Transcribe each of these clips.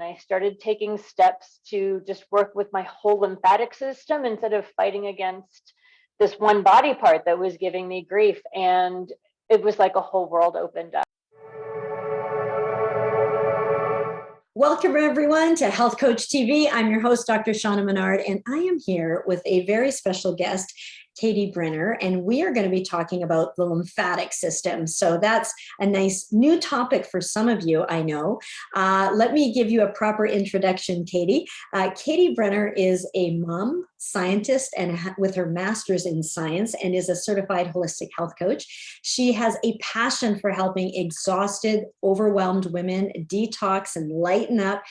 I started taking steps to just work with my whole lymphatic system instead of fighting against this one body part that was giving me grief. And it was like a whole world opened up. Welcome everyone to Health Coach TV. I'm your host, Dr. Shauna Menard, and I am here with a very special guest, Katie Brenner, and we are going to be talking about the lymphatic system. So that's a nice new topic for some of you, I know. Let me give you a proper introduction, Katie. Katie Brenner is a mom, scientist, and with her master's in science, and is a certified holistic health coach. She has a passion for helping exhausted, overwhelmed women detox and lighten up.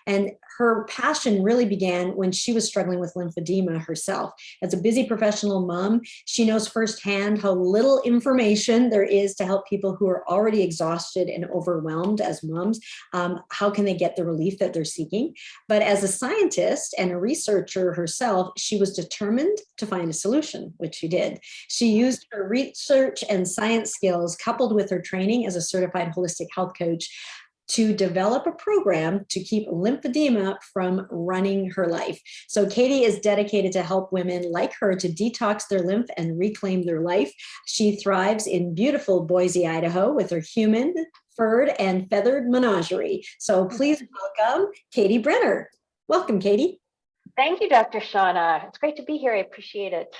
And her passion really began when she was struggling with lymphedema herself. As a busy professional mom, she knows firsthand how little information there is to help people who are already exhausted and overwhelmed as moms. How can they get the relief that they're seeking? But as a scientist and a researcher herself, she was determined to find a solution, which she did. She used her research and science skills coupled with her training as a certified holistic health coach to develop a program to keep lymphedema from running her life. So Katie is dedicated to help women like her to detox their lymph and reclaim their life. She thrives in beautiful Boise, Idaho with her human, furred, and feathered menagerie. So please welcome Katie Brenner. Welcome, Katie. Thank you, Dr. Shauna. It's great to be here. I appreciate it.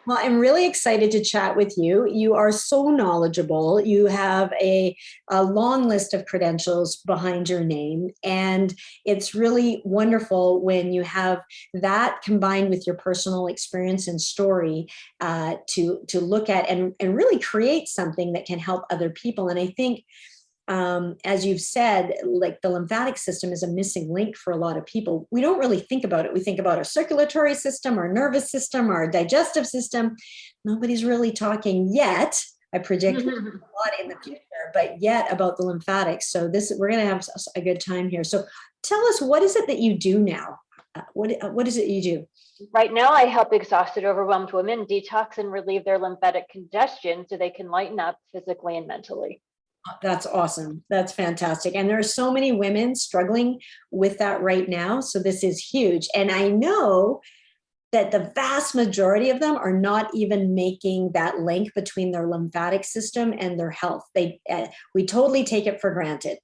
Well, I'm really excited to chat with you. You are so knowledgeable. You have a long list of credentials behind your name. And it's really wonderful when you have that combined with your personal experience and story to look at and really create something that can help other people. And I think, as you've said, like the lymphatic system is a missing link for a lot of people. We don't really think about it. We think about our circulatory system, our nervous system, our digestive system. Nobody's really talking yet. I predict a lot in the future, but yet about the lymphatics. So we're going to have a good time here. So tell us, what is it that you do now? What is it you do? Right now, I help exhausted, overwhelmed women detox and relieve their lymphatic congestion so they can lighten up physically and mentally. That's awesome. That's fantastic. And there are so many women struggling with that right now. So this is huge. And I know that the vast majority of them are not even making that link between their lymphatic system and their health. We totally take it for granted.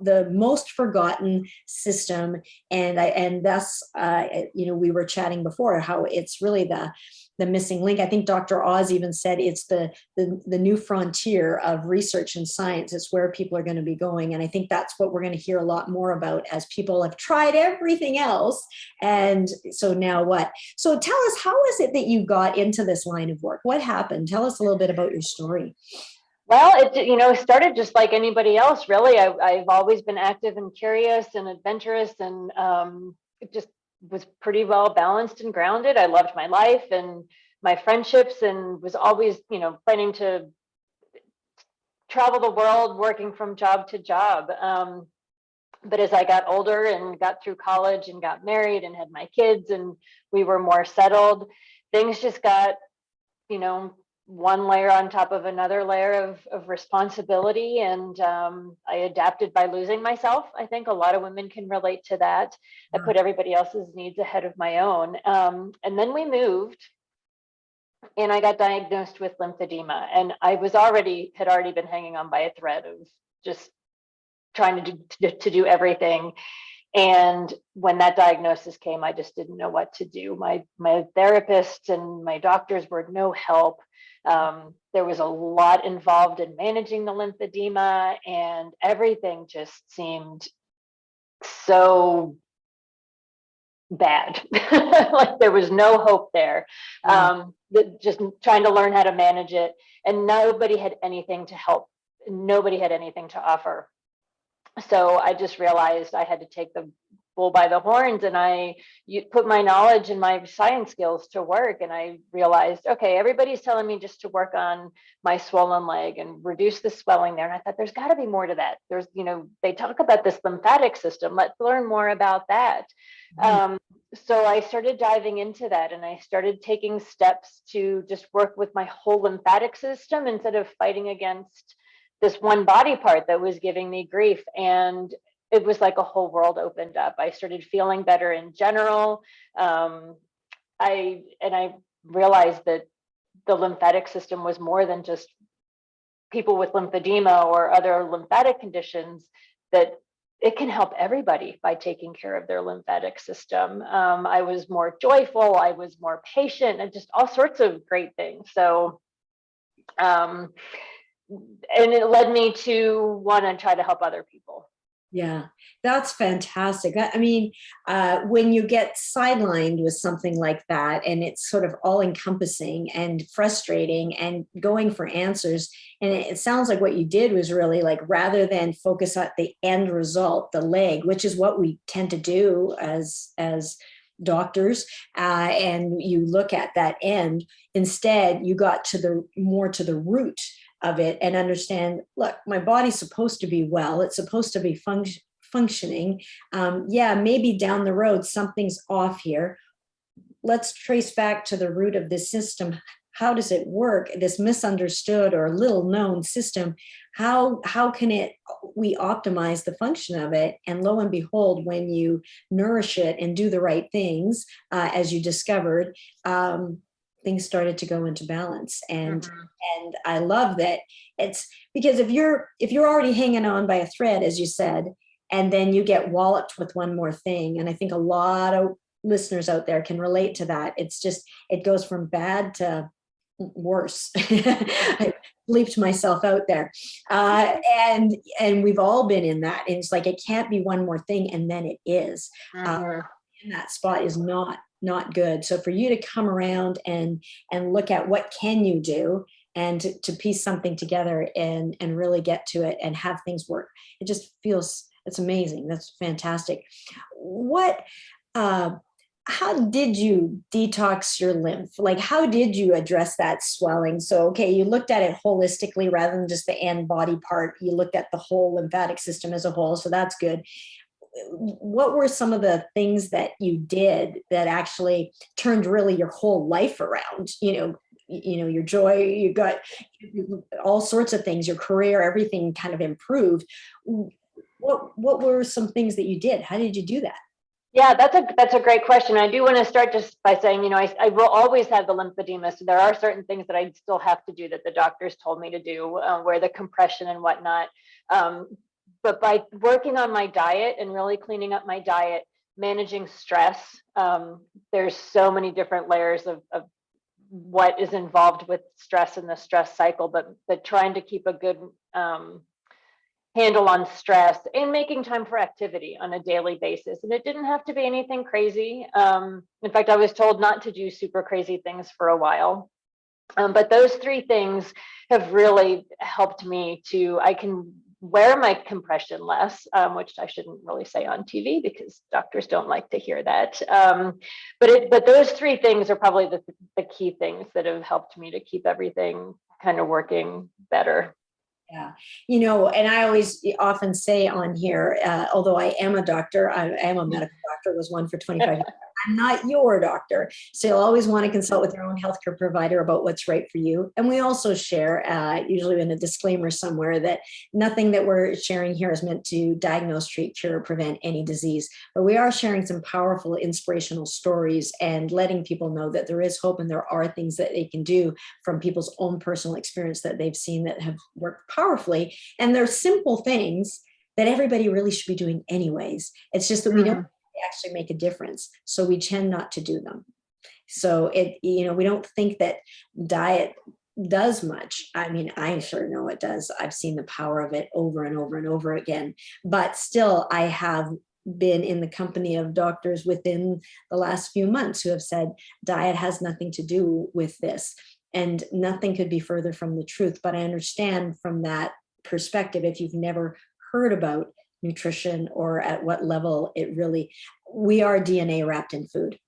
The most forgotten system. And thus, we were chatting before how it's really the missing link. I think Dr. Oz even said it's the new frontier of research and science. It's where people are going to be going. And I think that's what we're going to hear a lot more about as people have tried everything else. And so now what? So tell us, how is it that you got into this line of work? What happened? Tell us a little bit about your story. Well, it started just like anybody else, really. I've always been active and curious and adventurous, and it just was pretty well balanced and grounded. I loved my life and my friendships, and was always, planning to travel the world, working from job to job. But as I got older and got through college and got married and had my kids and we were more settled, things just got, one layer on top of another layer of responsibility. And I adapted by losing myself. I think a lot of women can relate to that. I put everybody else's needs ahead of my own. And then we moved and I got diagnosed with lymphedema. And I had already been hanging on by a thread of just trying to do everything. And when that diagnosis came, I just didn't know what to do. My therapist and my doctors were no help. There was a lot involved in managing the lymphedema, and everything just seemed so bad. Like there was no hope there. Just trying to learn how to manage it, and nobody had anything to help. Nobody had anything to offer. So I just realized I had to take the bull by the horns, and put my knowledge and my science skills to work. And I realized, okay, everybody's telling me just to work on my swollen leg and reduce the swelling there. And I thought, there's got to be more to that. There's, they talk about this lymphatic system. Let's learn more about that. So I started diving into that, and I started taking steps to just work with my whole lymphatic system instead of fighting against this one body part that was giving me grief. And it was like a whole world opened up. I started feeling better in general. I realized that the lymphatic system was more than just people with lymphedema or other lymphatic conditions, that it can help everybody by taking care of their lymphatic system. I was more joyful, I was more patient, and just all sorts of great things. So, and it led me to want to try to help other people. Yeah, that's fantastic. I mean, when you get sidelined with something like that, and it's sort of all encompassing and frustrating and going for answers, and it sounds like what you did was really like, rather than focus on the end result, the leg, which is what we tend to do as doctors, and you look at that end, instead you got to the root of it and understand, look, my body's supposed to be well, it's supposed to be functioning. Yeah, maybe down the road something's off here. Let's trace back to the root of this system. How does it work, this misunderstood or little known system? How can we optimize the function of it? And lo and behold, when you nourish it and do the right things, as you discovered, things started to go into balance. And I love that. It's because if you're already hanging on by a thread, as you said, and then you get walloped with one more thing, and I think a lot of listeners out there can relate to that. It's just, it goes from bad to worse. I bleeped myself out there. And we've all been in that. And it's like, it can't be one more thing, and then it is. And that spot is not good. So for you to come around and look at what can you do, and to piece something together and really get to it and have things work, it just feels, it's amazing. That's fantastic. How did you detox your lymph? Like, how did you address that swelling? So, okay, you looked at it holistically rather than just the end body part. You looked at the whole lymphatic system as a whole. So that's good. What were some of the things that you did that actually turned really your whole life around? Your joy, you got all sorts of things, your career, everything kind of improved. What were some things that you did? How did you do that? Yeah, that's a great question. I do want to start just by saying, I will always have the lymphedema. So there are certain things that I still have to do that the doctors told me to do, where the compression and whatnot. But by working on my diet and really cleaning up my diet, managing stress, there's so many different layers of what is involved with stress and the stress cycle, but trying to keep a good handle on stress and making time for activity on a daily basis. And it didn't have to be anything crazy. In fact, I was told not to do super crazy things for a while. But those three things have really helped me I can wear my compression less, which I shouldn't really say on TV because doctors don't like to hear that. But those three things are probably the key things that have helped me to keep everything kind of working better. Yeah. And I often say on here, although I am a doctor, I am a medical doctor, was one for 25 years. I'm not your doctor. So you'll always want to consult with your own healthcare provider about what's right for you. And we also share, usually in a disclaimer somewhere, that nothing that we're sharing here is meant to diagnose, treat, cure, or prevent any disease. But we are sharing some powerful, inspirational stories and letting people know that there is hope and there are things that they can do from people's own personal experience that they've seen that have worked powerfully. And they're simple things that everybody really should be doing anyways. It's just that we don't actually make a difference. So we tend not to do them. So we don't think that diet does much. I mean, I sure know it does. I've seen the power of it over and over and over again. But still, I have been in the company of doctors within the last few months who have said diet has nothing to do with this. And nothing could be further from the truth. But I understand from that perspective, if you've never heard about nutrition or at what level we are DNA wrapped in food.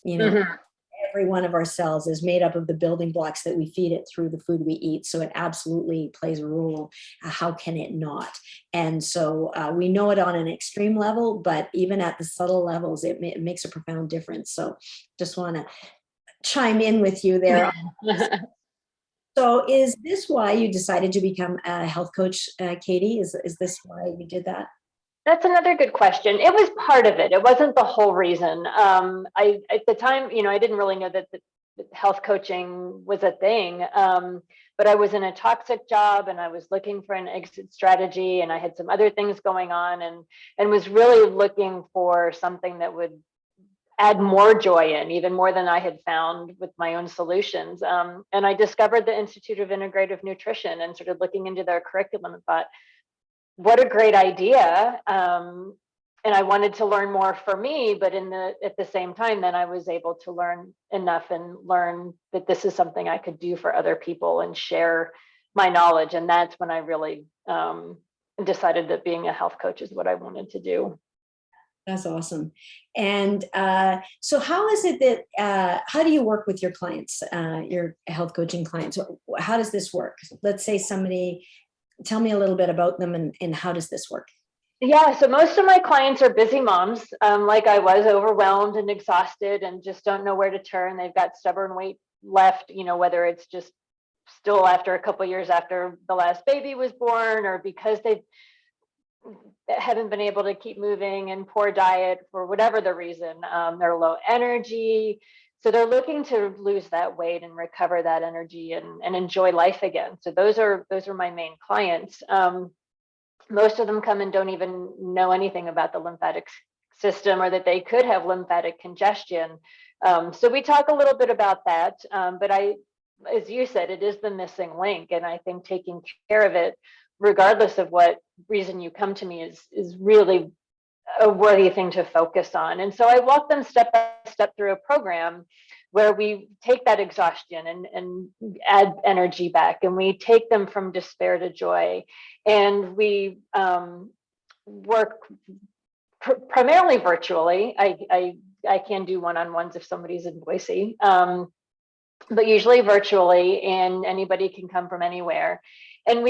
Every one of our cells is made up of the building blocks that we feed it through the food we eat. So it absolutely plays a role. How can it not? And so we know it on an extreme level, but even at the subtle levels, it makes a profound difference. So just want to chime in with you there. So is this why you decided to become a health coach, Katie? Is this why you did that? That's another good question. It was part of it. It wasn't the whole reason. At the time, I didn't really know that health coaching was a thing. But I was in a toxic job and I was looking for an exit strategy, and I had some other things going on, and was really looking for something that would add more joy in, even more than I had found with my own solutions. And I discovered the Institute of Integrative Nutrition and started looking into their curriculum and thought, what a great idea. And I wanted to learn more for me, but at the same time, then I was able to learn enough and learn that this is something I could do for other people and share my knowledge. And that's when I really decided that being a health coach is what I wanted to do. That's awesome. And so how is it that, how do you work with your clients, your health coaching clients? How does this work? Let's say somebody, tell me a little bit about them and how does this work? Yeah, so most of my clients are busy moms, like I was, overwhelmed and exhausted and just don't know where to turn. They've got stubborn weight left, whether it's just still after a couple of years after the last baby was born, or because they haven't been able to keep moving, and poor diet for whatever the reason. They're low energy. So they're looking to lose that weight and recover that energy and enjoy life again. So those are my main clients. Most of them come and don't even know anything about the lymphatic system, or that they could have lymphatic congestion. So we talk a little bit about that. But as you said, it is the missing link. And I think taking care of it, regardless of what reason you come to me, is really a worthy thing to focus on. And so I walk them step by step through a program where we take that exhaustion and add energy back, and we take them from despair to joy. And we work primarily virtually. I can do one-on-ones if somebody's in Boise, but usually virtually, and anybody can come from anywhere. And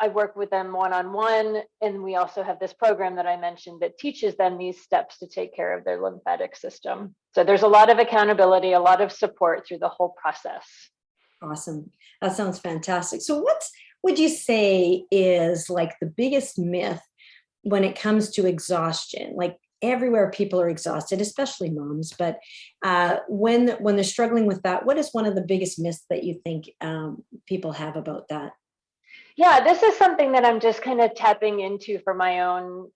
I work with them one-on-one, and we also have this program that I mentioned that teaches them these steps to take care of their lymphatic system. So there's a lot of accountability, a lot of support through the whole process. Awesome. That sounds fantastic. So what would you say is like the biggest myth when it comes to exhaustion? Like everywhere people are exhausted, especially moms, but when they're struggling with that, what is one of the biggest myths that you think people have about that? Yeah, this is something that I'm just kind of tapping into for my own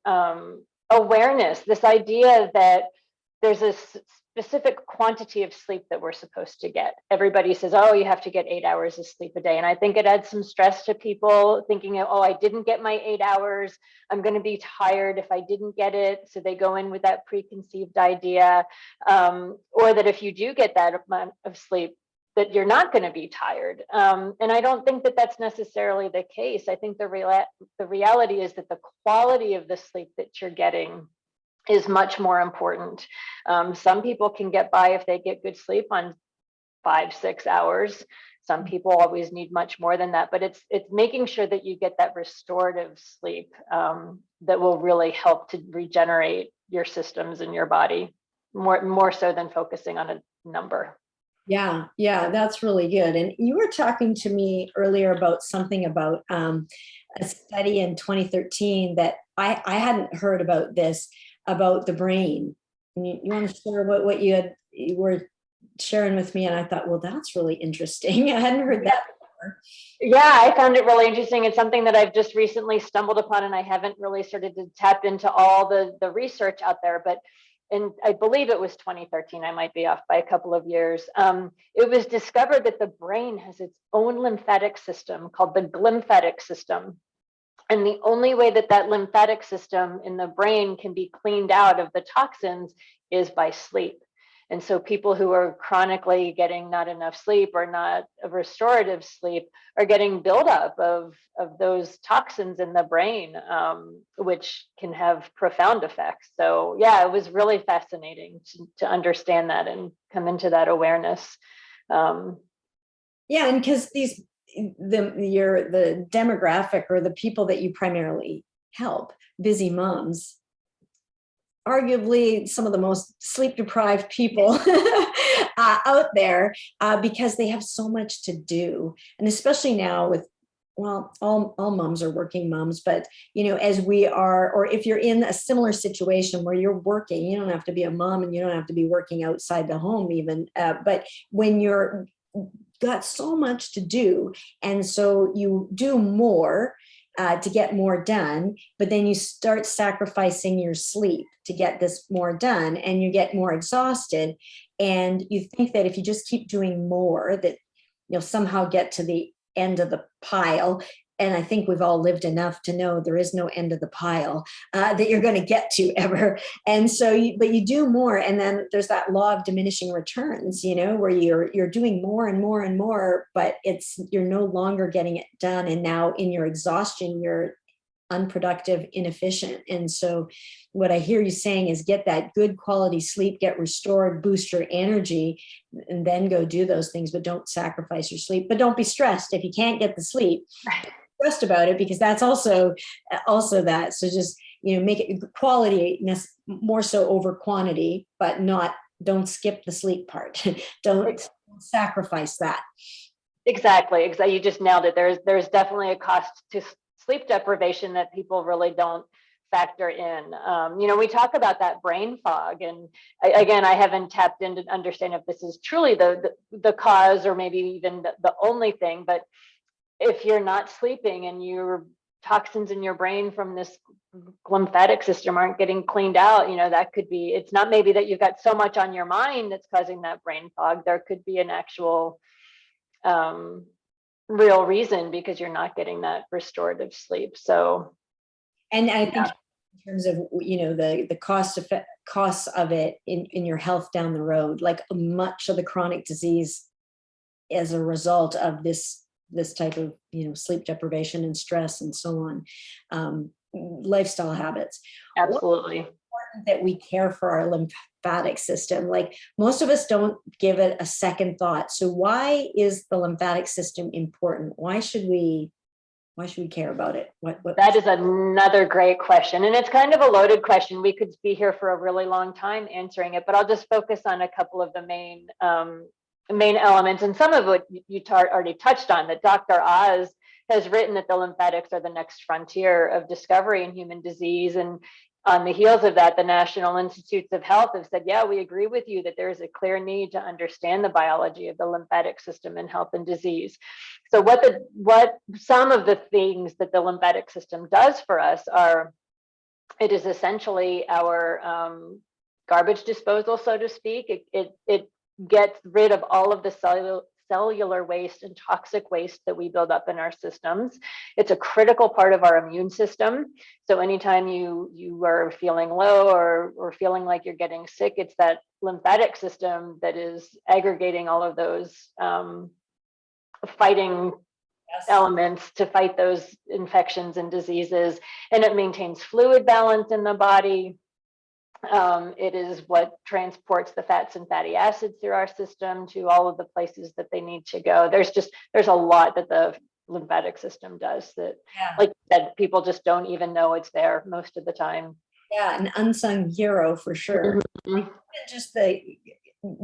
awareness. This idea that there's a specific quantity of sleep that we're supposed to get. Everybody says, oh, you have to get 8 hours of sleep a day. And I think it adds some stress to people thinking, oh, I didn't get my 8 hours. I'm going to be tired if I didn't get it. So they go in with that preconceived idea, or that if you do get that amount of sleep, that you're not going to be tired. And I don't think that that's necessarily the case. I think the reality is that the quality of the sleep that you're getting is much more important. Some people can get by if they get good sleep on 5-6 hours. Some people always need much more than that, but it's making sure that you get that restorative sleep that will really help to regenerate your systems in your body, more so than focusing on a number. Yeah, that's really good. And you were talking to me earlier about something about a study in 2013 that I hadn't heard about this, about the brain. And you want to share what you were sharing with me? And I thought, well, that's really interesting. I hadn't heard that before. Yeah, I found it really interesting. It's something that I've just recently stumbled upon, and I haven't really started to tap into all the research out there, but and I believe it was 2013, I might be off by a couple of years. It was discovered that the brain has its own lymphatic system called the lymphatic system. And the only way that lymphatic system in the brain can be cleaned out of the toxins is by sleep. And so people who are chronically getting not enough sleep or not a restorative sleep are getting buildup of those toxins in the brain, which can have profound effects. So yeah, it was really fascinating to understand that and come into that awareness. Yeah, and because the demographic or the people that you primarily help, busy moms, arguably some of the most sleep deprived people out there, because they have so much to do. And especially now with well, all moms are working moms, but as we are, or if you're in a similar situation where you're working, you don't have to be a mom and you don't have to be working outside the home even, but when you're got so much to do, and so you do more to get more done, but then you start sacrificing your sleep to get this more done, and you get more exhausted, and you think that if you just keep doing more, that you'll somehow get to the end of the pile. And I think we've all lived enough to know there is no end of the pile that you're going to get to ever. And so, but you do more, and then there's that law of diminishing returns, where you're doing more and more and more, but you're no longer getting it done. And now in your exhaustion, you're unproductive, inefficient. And so what I hear you saying is get that good quality sleep, get restored, boost your energy, and then go do those things, but don't sacrifice your sleep. But don't be stressed if you can't get the sleep. Stressed about it, because that's also that. So just make it quality more so over quantity, but don't skip the sleep part. Don't sacrifice that. Exactly. You just nailed it. There's definitely a cost to sleep deprivation that people really don't factor in. We talk about that brain fog, and again, I haven't tapped into understanding if this is truly the cause or maybe even the only thing, but if you're not sleeping and your toxins in your brain from this lymphatic system aren't getting cleaned out, that could be, it's not maybe that you've got so much on your mind that's causing that brain fog. There could be an actual real reason, because you're not getting that restorative sleep. So, and I think in terms of the costs of it in your health down the road, like much of the chronic disease as a result of this type of sleep deprivation and stress and so on, lifestyle habits. Absolutely. It's important that we care for our lymphatic system. Like most of us don't give it a second thought. So why is the lymphatic system important? Why should we care about it? What That is another great question, and it's kind of a loaded question. We could be here for a really long time answering it, but I'll just focus on a couple of the main elements, and some of what you already touched on, that Dr. Oz has written that the lymphatics are the next frontier of discovery in human disease. And on the heels of that, the National Institutes of Health have said, yeah, we agree with you that there is a clear need to understand the biology of the lymphatic system in health and disease. So what some of the things that the lymphatic system does for us are, it is essentially our garbage disposal, so to speak. It gets rid of all of the cellular waste and toxic waste that we build up in our systems. It's a critical part of our immune system. So anytime you are feeling low or feeling like you're getting sick, it's that lymphatic system that is aggregating all of those fighting elements to fight those infections and diseases. And it maintains fluid balance in the body. It is what transports the fats and fatty acids through our system to all of the places that they need to go. There's a lot that the lymphatic system does that, like you said, people just don't even know it's there most of the time. Yeah, an unsung hero for sure. Mm-hmm. Just the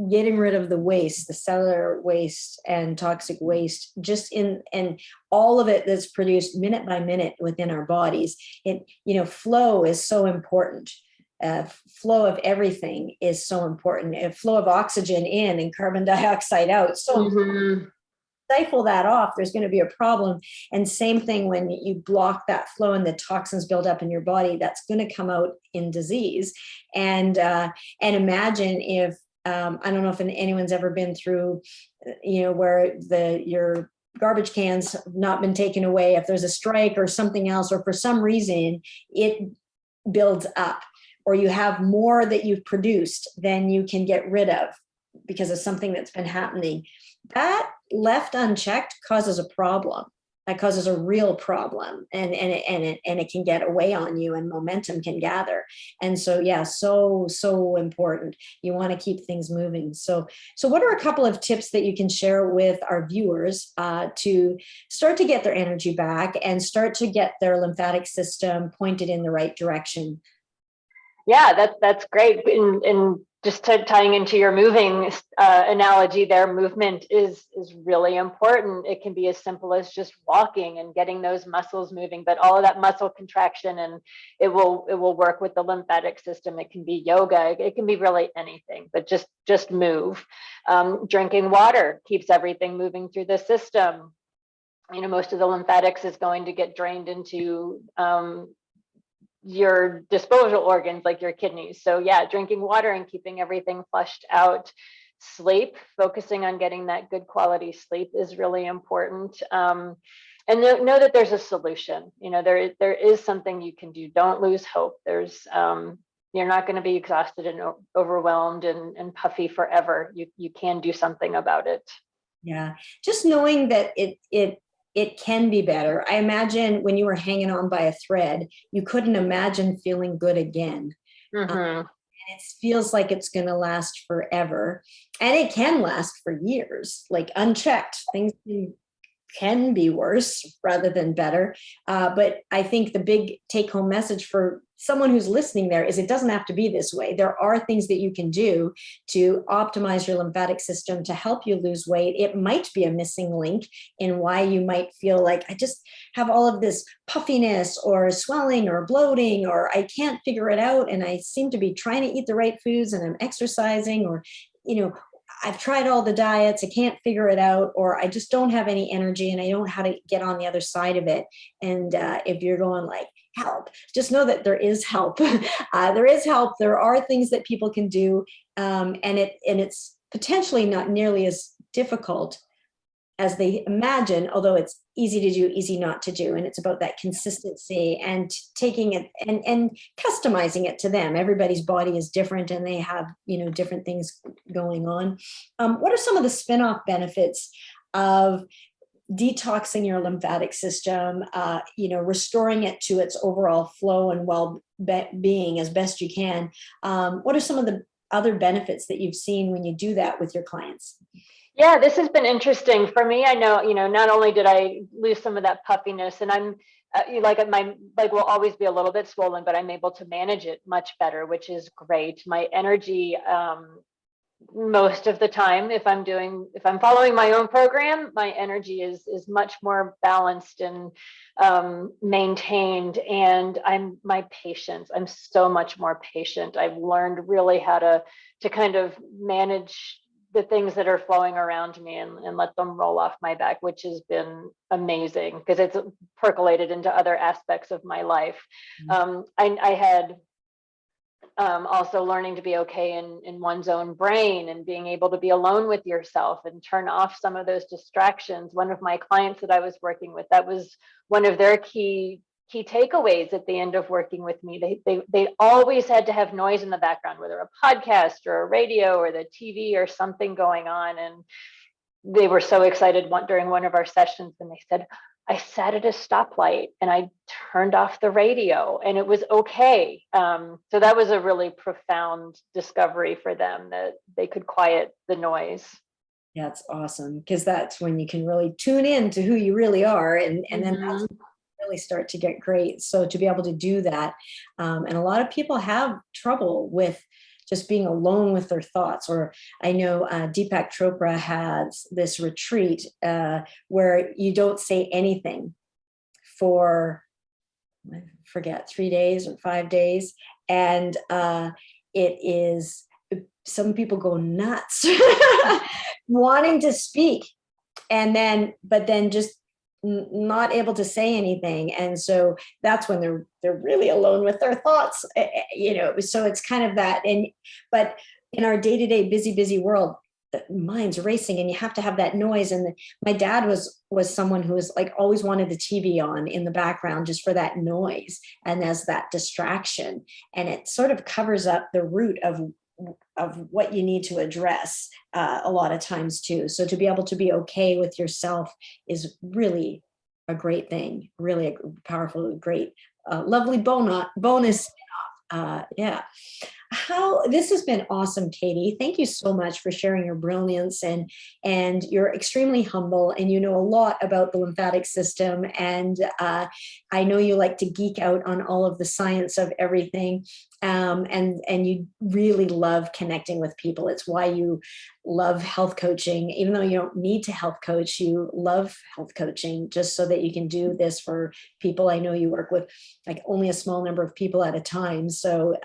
getting rid of the waste, the cellular waste and toxic waste, and all of it that's produced minute by minute within our bodies. Flow is so important. Flow of everything is so important. Flow of oxygen in and carbon dioxide out. So stifle that off, there's going to be a problem. And same thing when you block that flow and the toxins build up in your body, that's going to come out in disease. And imagine if I don't know if anyone's ever been through, where your garbage cans have not been taken away. If there's a strike or something else, or for some reason it builds up, or you have more that you've produced than you can get rid of because of something that's been happening, that left unchecked causes a problem. That causes a real problem, and it can get away on you, and momentum can gather. And so, yeah, so important. You want to keep things moving. So what are a couple of tips that you can share with our viewers to start to get their energy back and start to get their lymphatic system pointed in the right direction? Yeah, that's great. And just tying into your moving analogy there, movement is really important. It can be as simple as just walking and getting those muscles moving, but all of that muscle contraction, and it will work with the lymphatic system. It can be yoga. It can be really anything, but just move. Drinking water keeps everything moving through the system. You know, most of the lymphatics is going to get drained into your disposal organs like your kidneys. So yeah, drinking water and keeping everything flushed out. Sleep, focusing on getting that good quality sleep is really important. And know that there's a solution. You know, there is something you can do. Don't lose hope. There's you're not going to be exhausted and overwhelmed and puffy forever. You can do something about it. Yeah, just knowing that it can be better. I imagine when you were hanging on by a thread, you couldn't imagine feeling good again. And it feels like it's going to last forever. And it can last for years, like unchecked. Things can be worse rather than better. But I think the big take home message for someone who's listening there is it doesn't have to be this way. There are things that you can do to optimize your lymphatic system to help you lose weight. It might be a missing link in why you might feel like I just have all of this puffiness or swelling or bloating, or I can't figure it out. And I seem to be trying to eat the right foods and I'm exercising, or, you know, I've tried all the diets, I can't figure it out, or I just don't have any energy and I don't know how to get on the other side of it. And if you're going like, help, just know that there is help. There is help. There are things that people can do. And it's potentially not nearly as difficult as they imagine, although it's easy to do, easy not to do. And it's about that consistency and taking it and customizing it to them. Everybody's body is different and they have, you know, different things going on. What are some of the spin-off benefits of detoxing your lymphatic system, you know, restoring it to its overall flow and well-being as best you can? What are some of the other benefits that you've seen when you do that with your clients? Yeah, this has been interesting for me. I know, you know, not only did I lose some of that puffiness, and I'm like my leg will always be a little bit swollen, but I'm able to manage it much better, which is great. My energy, most of the time, if I'm following my own program, my energy is much more balanced and maintained. And my patience, I'm so much more patient. I've learned really how to kind of manage the things that are flowing around me and let them roll off my back, which has been amazing because it's percolated into other aspects of my life. I had also learning to be okay in one's own brain and being able to be alone with yourself and turn off some of those distractions. One of my clients that I was working with, that was one of their key takeaways at the end of working with me. They always had to have noise in the background, whether a podcast or a radio or the TV or something going on. And they were so excited during one of our sessions, and they said, I sat at a stoplight and I turned off the radio and it was okay. So that was a really profound discovery for them, that they could quiet the noise. Yeah, it's awesome, because that's when you can really tune in to who you really are. And then that's really start to get great. So to be able to do that, and a lot of people have trouble with just being alone with their thoughts. Or I know Deepak Chopra has this retreat where you don't say anything for, I forget, 3 days or 5 days. And it is, some people go nuts wanting to speak, but then just not able to say anything. And so that's when they're really alone with their thoughts, you know. So it's kind of that. But in our day-to-day busy world, the mind's racing and you have to have that noise. And my dad was someone who was like always wanted the TV on in the background just for that noise and as that distraction. And it sort of covers up the root of what you need to address a lot of times too. So to be able to be okay with yourself is really a great thing, really a powerful, great, lovely bonus. Yeah. This has been awesome, Katie. Thank you so much for sharing your brilliance, and you're extremely humble, and you know a lot about the lymphatic system. And I know you like to geek out on all of the science of everything. And you really love connecting with people. It's why you love health coaching, even though you don't need to health coach, you love health coaching just so that you can do this for people. I know you work with like only a small number of people at a time. So,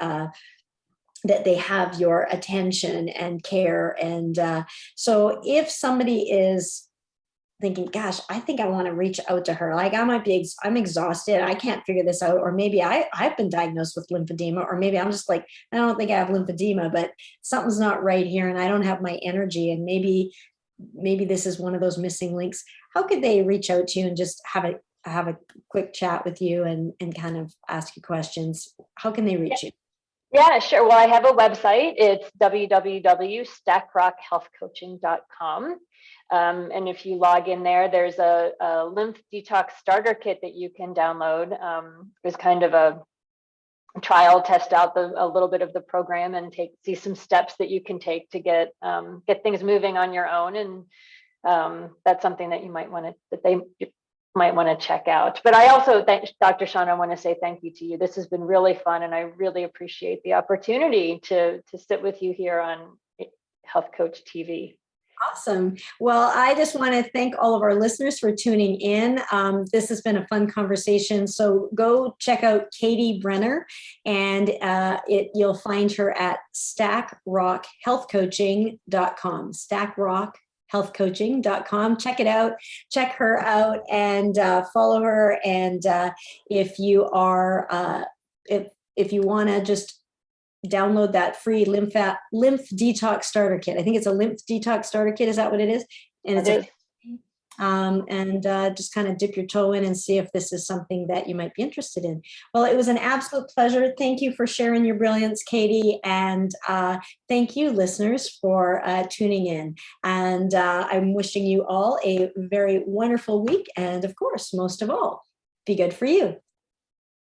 that they have your attention and care. And so if somebody is thinking, gosh, I think I want to reach out to her, like I'm exhausted, I can't figure this out, or maybe I've been diagnosed with lymphedema, or maybe I'm just like, I don't think I have lymphedema, but something's not right here and I don't have my energy, and maybe this is one of those missing links. How could they reach out to you and just have a quick chat with you and kind of ask you questions? How can they reach you? Yeah, sure. Well, I have a website. It's www.stackrockhealthcoaching.com. And if you log in there, there's a lymph detox starter kit that you can download. It's kind of a trial, test out a little bit of the program and see some steps that you can take to get things moving on your own. And that's something that you might want to check out. But I also thank Dr. Sean. I want to say thank you to you. This has been really fun, and I really appreciate the opportunity to sit with you here on Health Coach TV. Awesome. Well, I just want to thank all of our listeners for tuning in. This has been a fun conversation. So go check out Katie Brenner, and you'll find her at stackrockhealthcoaching.com. stackrockhealthcoaching.com. Check it out, check her out, and follow her. And if you are, if you want to just download that free lymph detox starter kit. I think it's a lymph detox starter kit. Is that what it is? And it's just kind of dip your toe in and see if this is something that you might be interested in. Well, it was an absolute pleasure. Thank you for sharing your brilliance, Katie. And thank you, listeners, for tuning in. And I'm wishing you all a very wonderful week. And of course, most of all, be good for you.